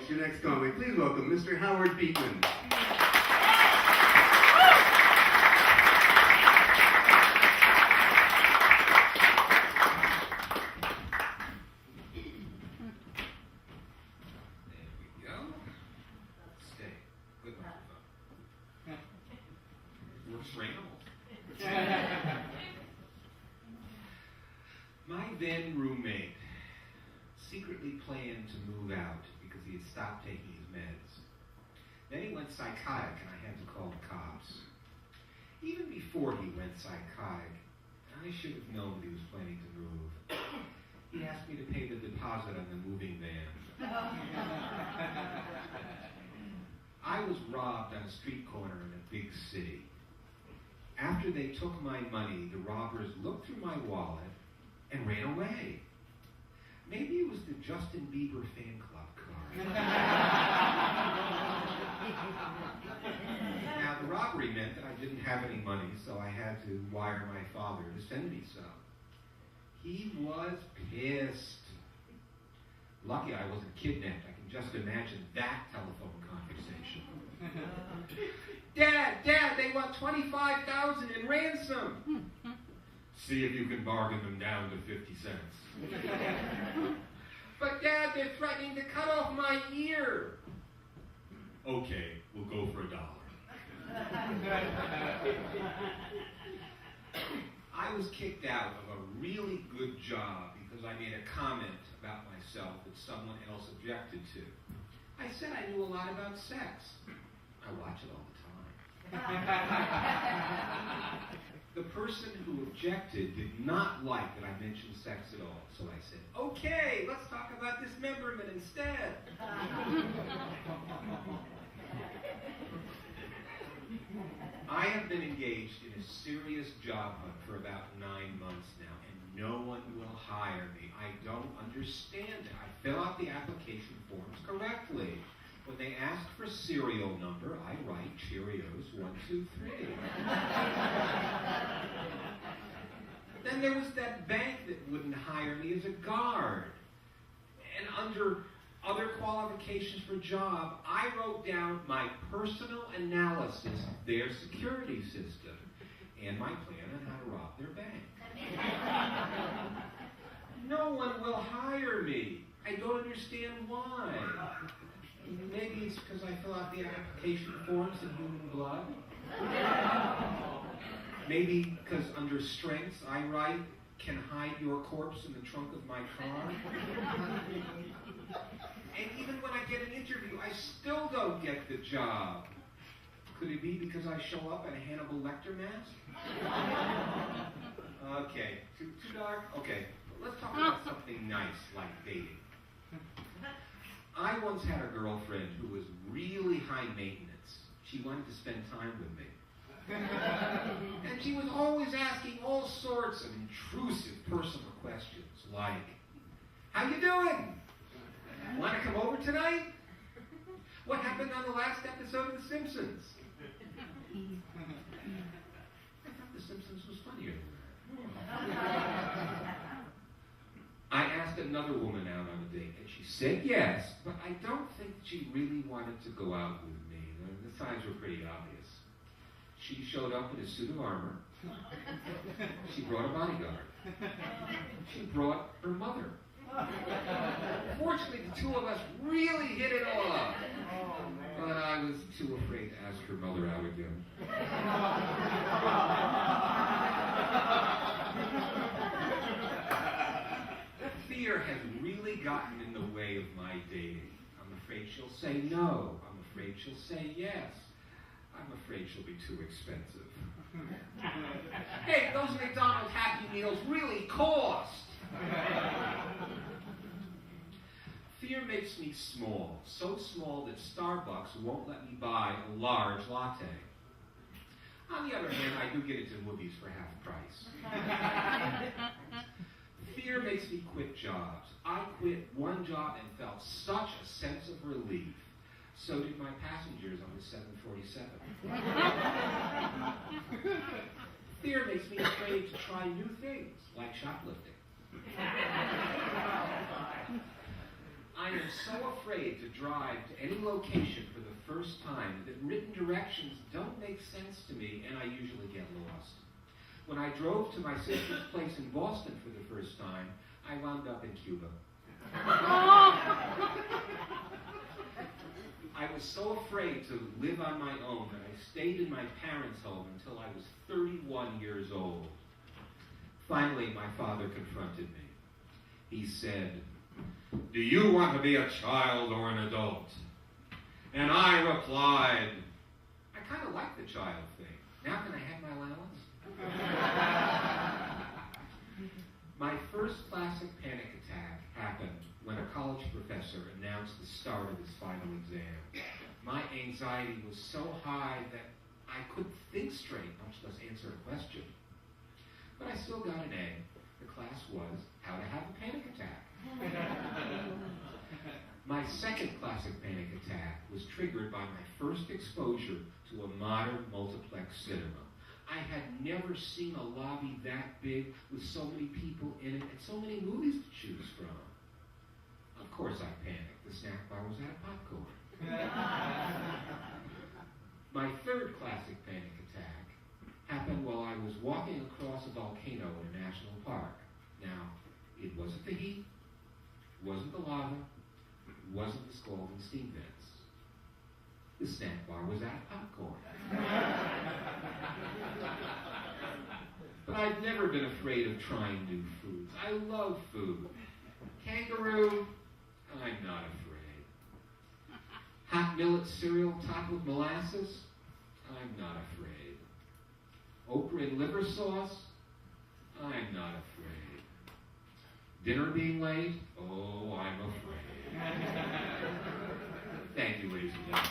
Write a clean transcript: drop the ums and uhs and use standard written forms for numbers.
folks, your next comic. Please welcome Mr. Howard Beekman. My then roommate secretly planned to move out because he had stopped taking his meds. Then he went psychotic and I had to call the cops. Even before he went psychotic, I should have known that he was planning to move. He asked me to pay the deposit on the moving van. I was robbed on a street corner in a big city. After they took my money, the robbers looked through my wallet and ran away. Maybe it was the Justin Bieber fan club card. Now, the robbery meant that I didn't have any money, so I had to wire my father to send me some. He was pissed. Lucky I wasn't kidnapped. I can just imagine that telephone conversation. Dad, they want $25,000 in ransom. See if you can bargain them down to 50 cents. But Dad, they're threatening to cut off my ear. Okay, we'll go for $1. I was kicked out of a really good job because I made a comment about myself that someone else objected to. I said I knew a lot about sex. I watch it all the time. The person who objected did not like that I mentioned sex at all. So I said, okay, let's talk about dismemberment instead. I have been engaged in a serious job hunt for about 9 months now, and no one will hire me. I don't understand it. I fill out the application forms correctly. When they ask for serial number, I write Cheerios 1, 2, 3. Then there was that bank that wouldn't hire me as a guard. And under other qualifications for job, I wrote down my personal analysis of their security system and my plan on how to rob their bank. No one will hire me. I don't understand why. Maybe it's because I fill out the application forms in human blood. Maybe because under strengths I write, can hide your corpse in the trunk of my car. And even when I get an interview, I still don't get the job. Could it be because I show up in a Hannibal Lecter mask? Okay, too dark? Okay, let's talk about something nice like dating. I once had a girlfriend who was really high maintenance. She wanted to spend time with me. And she was always asking all sorts of intrusive personal questions, like, how you doing? Want to come over tonight? What happened on the last episode of The Simpsons? I thought The Simpsons was funnier than that. I asked another woman out on a date, and she said yes, but I don't think she really wanted to go out with me. The signs were pretty obvious. She showed up in a suit of armor. She brought a bodyguard. She brought her mother. Fortunately, the two of us really hit it off. But I was too afraid to ask her mother out again. Fear has really gotten in the way of my dating. I'm afraid she'll say no. I'm afraid she'll say yes. I'm afraid she'll be too expensive. Hey, those McDonald's Happy Meals really cost. Fear makes me small, so small that Starbucks won't let me buy a large latte. On the other hand, I do get into movies for half price. Fear makes me quit jobs. I quit one job and felt such a sense of relief. So did my passengers on the 747. Fear makes me afraid to try new things, like shoplifting. I am so afraid to drive to any location for the first time that written directions don't make sense to me, and I usually get lost. When I drove to my sister's place in Boston for the first time, I wound up in Cuba. I was so afraid to live on my own that I stayed in my parents' home until I was 31 years old. Finally, my father confronted me. He said, "Do you want to be a child or an adult?" And I replied, "I kind of like the child thing. Now can I have my allowance?" My first classic panic attack happened when a college professor announced the start of his final exam. My anxiety was so high that I couldn't think straight, much less answer a question. But I still got an A. The class was How to Have a Panic Attack. My second classic panic attack was triggered by my first exposure to a modern multiplex cinema. I had never seen a lobby that big with so many people in it and so many movies to choose from. Of course I panicked. The snack bar was out of popcorn. My third classic panic attack happened while I was walking across a volcano in a national park. Now, it wasn't the heat, wasn't the lava, wasn't the scalding steam vents. The snack bar was out of popcorn. But I've never been afraid of trying new foods. I love food. Kangaroo, I'm not afraid. Hot millet cereal topped with molasses, I'm not afraid. Okra and liver sauce, I'm not afraid. Dinner being late, oh, I'm afraid. Thank you, ladies and gentlemen.